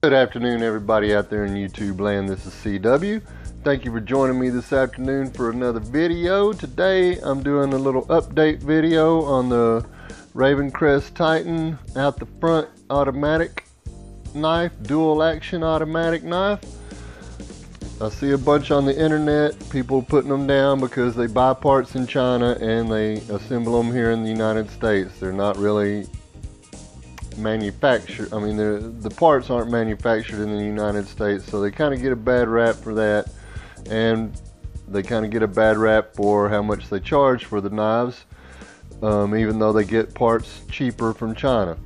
Good afternoon, everybody out there in YouTube land. This is CW. Thank you for joining me this afternoon for another video. Today I'm doing a little update video on the Ravencrest Titan out the front automatic knife, dual action automatic knife. I see a bunch on the internet, people putting them down because they buy parts in China and they assemble them here in the United States. They're not really manufactured. I mean, the parts aren't manufactured in the United States, so they kind of get a bad rap for that, and they kind of get a bad rap for how much they charge for the knives, even though they get parts cheaper from China.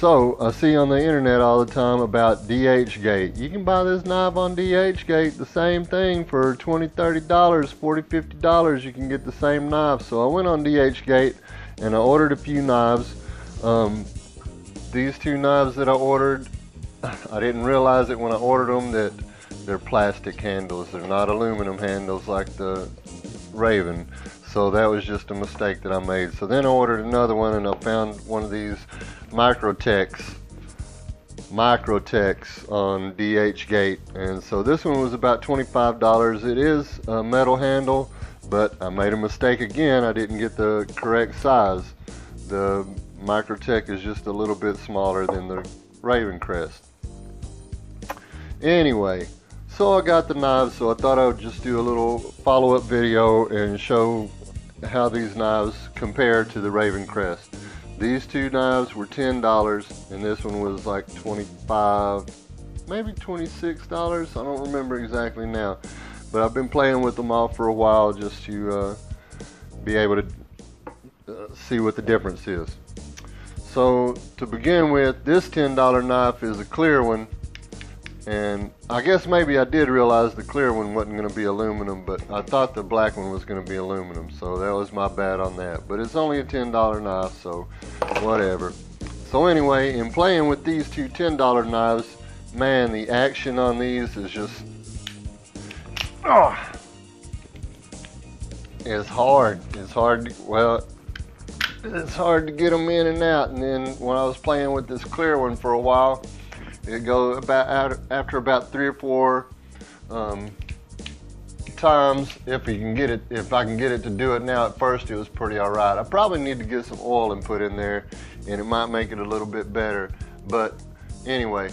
So I see on the internet all the time about DHgate. You can buy this knife on DHgate, the same thing, for $20, $30, $40, $50. You can get the same knife. So I went on DHgate and I ordered a few knives. These two knives that I ordered, I didn't realize it when I ordered them that they're plastic handles. They're not aluminum handles like the Raven. So that was just a mistake that I made. So then I ordered another one and I found one of these Microtechs on DHgate. And so this one was about $25. It is a metal handle, but I made a mistake again. I didn't get the correct size. The Microtech is just a little bit smaller than the Ravencrest. Anyway, so I got the knives, so I thought I would just do a little follow-up video and show how these knives compare to the Ravencrest. These two knives were $10 and this one was like $25, maybe $26. I don't remember exactly now, but I've been playing with them all for a while just to be able to see what the difference is. So to begin with, this $10 knife is a clear one, and I guess maybe I did realize the clear one wasn't going to be aluminum, but I thought the black one was going to be aluminum, so that was my bad on that. But it's only a $10 knife, so whatever. So anyway, in playing with these two $10 knives, man, the action on these is just it's hard. It's hard to get them in and out. And then when I was playing with this clear one for a while, it go after about 3 or 4 times. If I can get it to do it now. At first it was pretty alright. I probably need to get some oil and put in there, and it might make it a little bit better. But anyway,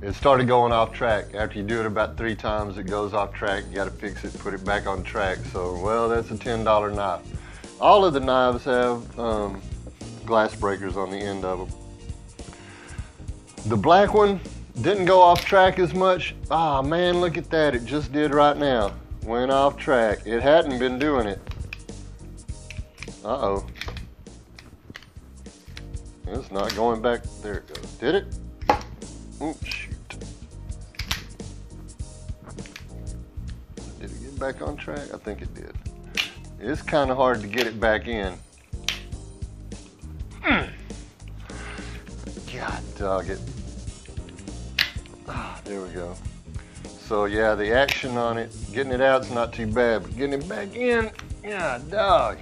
it started going off track. After you do it about 3 times, it goes off track. You got to fix it, put it back on track. So, well, that's a $10 knife. All of the knives have glass breakers on the end of them. The black one didn't go off track as much. Ah, man, look at that. It just did right now. Went off track. It hadn't been doing it. Uh-oh. It's not going back. There it goes. Did it? Oops, shoot. Did it get back on track? I think it did. It's kind of hard to get it back in. God dog it. There we go. So yeah, the action on it, getting it out's not too bad, but getting it back in, yeah, dog.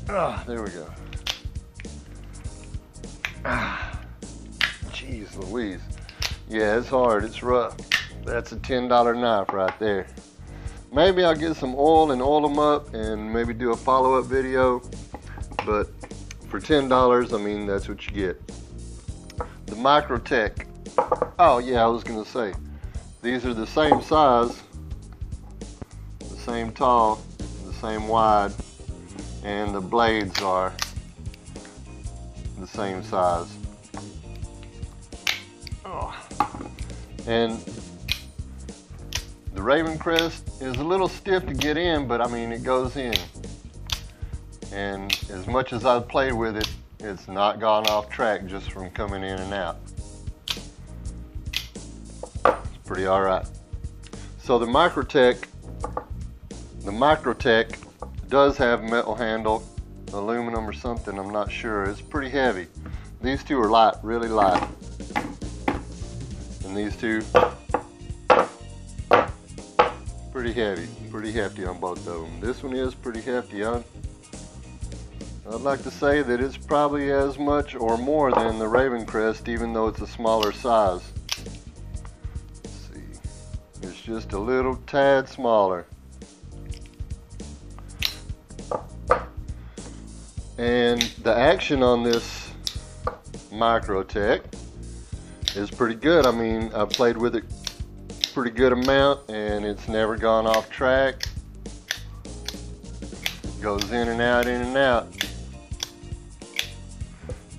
There we go. Jeez Louise. Yeah, it's hard, it's rough. That's a $10 knife right there. Maybe I'll get some oil and oil them up and maybe do a follow-up video. But for $10, I mean, that's what you get. The Microtech. Oh yeah, I was gonna say, these are the same size, the same tall, the same wide, and the blades are the same size. And the Ravencrest is a little stiff to get in, but I mean, it goes in. And as much as I've played with it, it's not gone off track just from coming in and out. It's pretty alright. So the Microtech does have metal handle, aluminum or something, I'm not sure. It's pretty heavy. These two are light, really light. And these two, pretty heavy, pretty hefty on both of them. This one is pretty hefty. I'd like to say that it's probably as much or more than the Ravencrest, even though it's a smaller size. It's just a little tad smaller. And the action on this Microtech is pretty good. I mean, I've played with it pretty good amount and it's never gone off track. Goes in and out, in and out.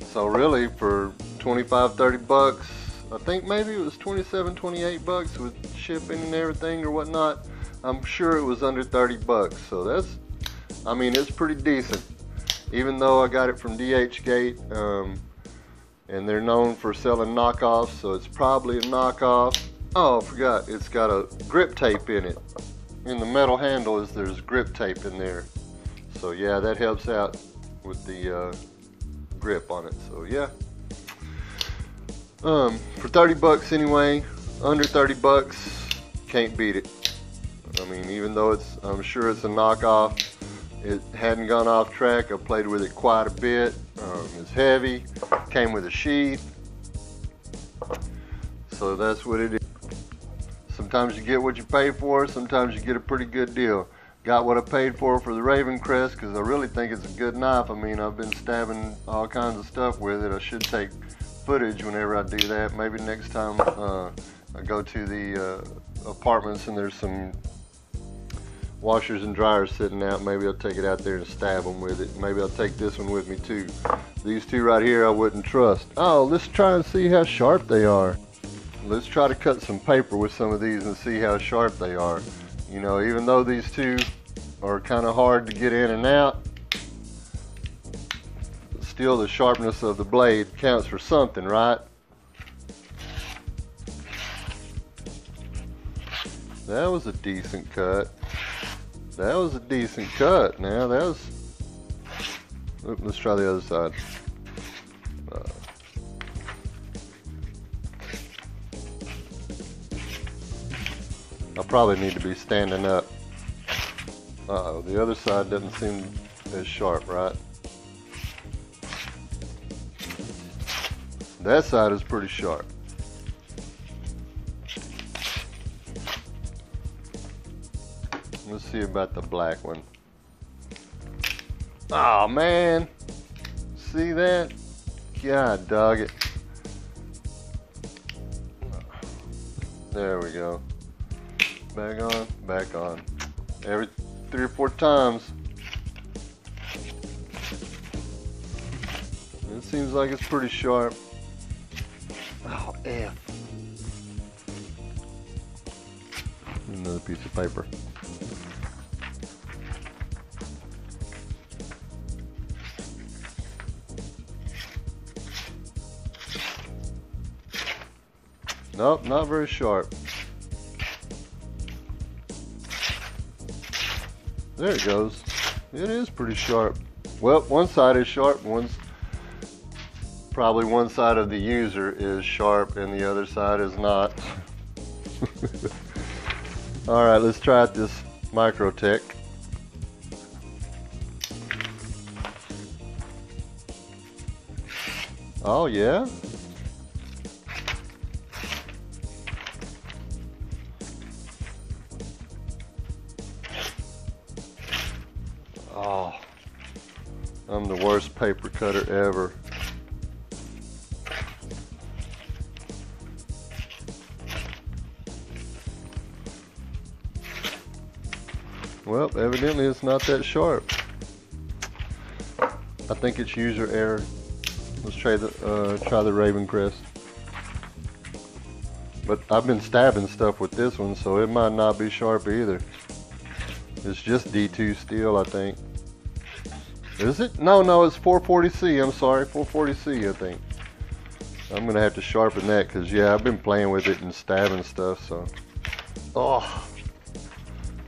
So really for 25-30 bucks, I think maybe it was 27-28 bucks with shipping and everything or whatnot. I'm sure it was under 30 bucks. So that's, I mean, it's pretty decent. Even though I got it from DHgate, and they're known for selling knockoffs, so it's probably a knockoff. Oh, I forgot, it's got a grip tape in it. In the metal handle there's grip tape in there. So yeah, that helps out with the grip on it. So yeah. For 30 bucks anyway, under 30 bucks, can't beat it. I mean, even though I'm sure it's a knockoff, it hadn't gone off track. I played with it quite a bit. It's heavy, came with a sheath. So that's what it is. Sometimes you get what you pay for, sometimes you get a pretty good deal. Got what I paid for the Ravencrest because I really think it's a good knife. I mean, I've been stabbing all kinds of stuff with it. I should take footage whenever I do that. Maybe next time I go to the apartments and there's some washers and dryers sitting out, maybe I'll take it out there and stab them with it. Maybe I'll take this one with me too. These two right here I wouldn't trust. Oh, let's try and see how sharp they are. Let's try to cut some paper with some of these and see how sharp they are. You know, even though these two are kind of hard to get in and out, still the sharpness of the blade counts for something, right? That was a decent cut. That was a decent cut. Now that was. Let's try the other side. I probably need to be standing up. Uh-oh, the other side doesn't seem as sharp, right? That side is pretty sharp. Let's see about the black one. Oh man, see that? God dog it. There we go. Back on, back on. Every 3 or 4 times. It seems like it's pretty sharp. Oh, F. Another piece of paper. Nope, not very sharp. There it goes. It is pretty sharp. Well, one side is sharp, probably one side of the user is sharp and the other side is not. Alright, let's try out this Microtech. Oh yeah? Oh, I'm the worst paper cutter ever. Well, evidently it's not that sharp. I think it's user error. Let's try the Ravencrest. But I've been stabbing stuff with this one, so it might not be sharp either. It's just D2 steel, I think. Is it? No, it's 440C. I'm sorry, 440C, I think. I'm gonna have to sharpen that because yeah, I've been playing with it and stabbing stuff. So, oh,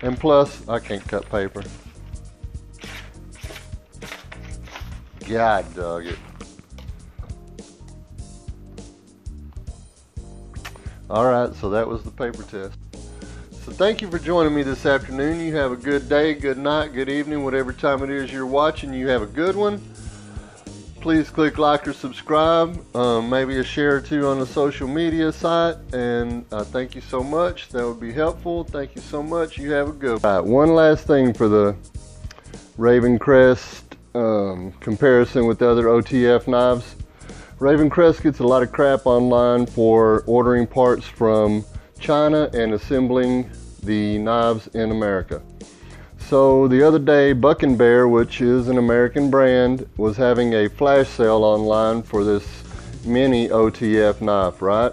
and plus I can't cut paper. God dog it. All right, so that was the paper test. So thank you for joining me this afternoon. You have a good day, good night, good evening, whatever time it is you're watching. You have a good one. please click like or subscribe, maybe a share or two on the social media site, and thank you so much. That would be helpful. Thank you so much. You have a good one. All right, one last thing for the Ravencrest comparison with other OTF knives. Ravencrest gets a lot of crap online for ordering parts from China and assembling the knives in America. So the other day, BucknBear, which is an American brand, was having a flash sale online for this mini OTF knife, right?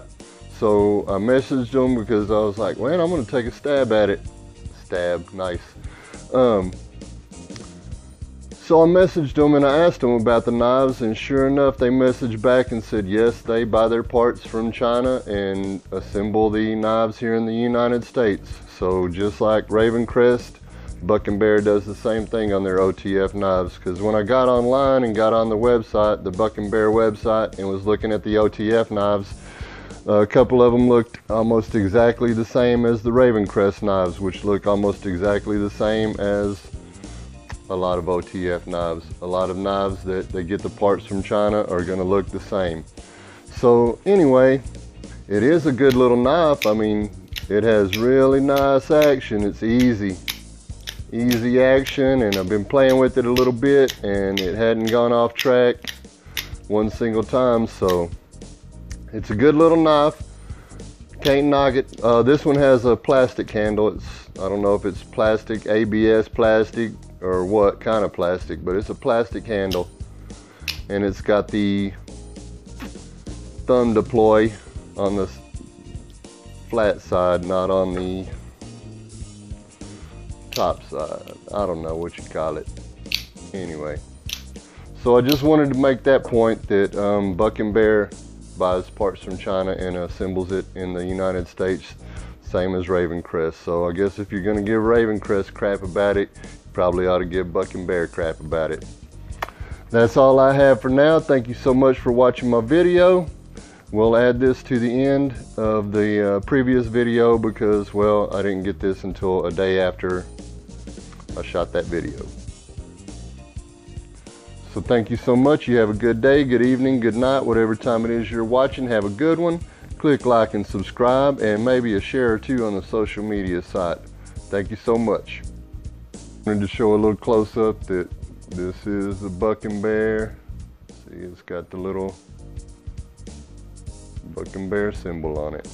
So I messaged them because I was like, man, I'm gonna take a stab at it. Stab, nice. So I messaged them and I asked them about the knives, and sure enough, they messaged back and said yes, they buy their parts from China and assemble the knives here in the United States. So just like Ravencrest, BucknBear does the same thing on their OTF knives, because when I got online and got on the website, the BucknBear website, and was looking at the OTF knives, a couple of them looked almost exactly the same as the Ravencrest knives, which look almost exactly the same as a lot of OTF knives. A lot of knives that they get the parts from China are going to look the same. So anyway, it is a good little knife. I mean, it has really nice action. It's easy action, and I've been playing with it a little bit and it hadn't gone off track one single time. So it's a good little knife. Can't knock it. This one has a plastic handle. I don't know if it's plastic, ABS plastic, or what kind of plastic, but it's a plastic handle, and it's got the thumb deploy on the flat side, not on the top side. I don't know what you call it. Anyway, so I just wanted to make that point that BucknBear buys parts from China and assembles it in the United States, same as Ravencrest. So I guess if you're going to give Ravencrest crap about it, probably ought to give BucknBear crap about it. That's all I have for now. Thank you so much for watching my video. We'll add this to the end of the previous video because, well, I didn't get this until a day after I shot that video. So thank you so much. You have a good day, good evening, good night, whatever time it is you're watching. Have a good one. Click like and subscribe, and maybe a share or two on the social media site. Thank you so much. I wanted to show a little close-up that this is the BucknBear. See, it's got the little BucknBear symbol on it.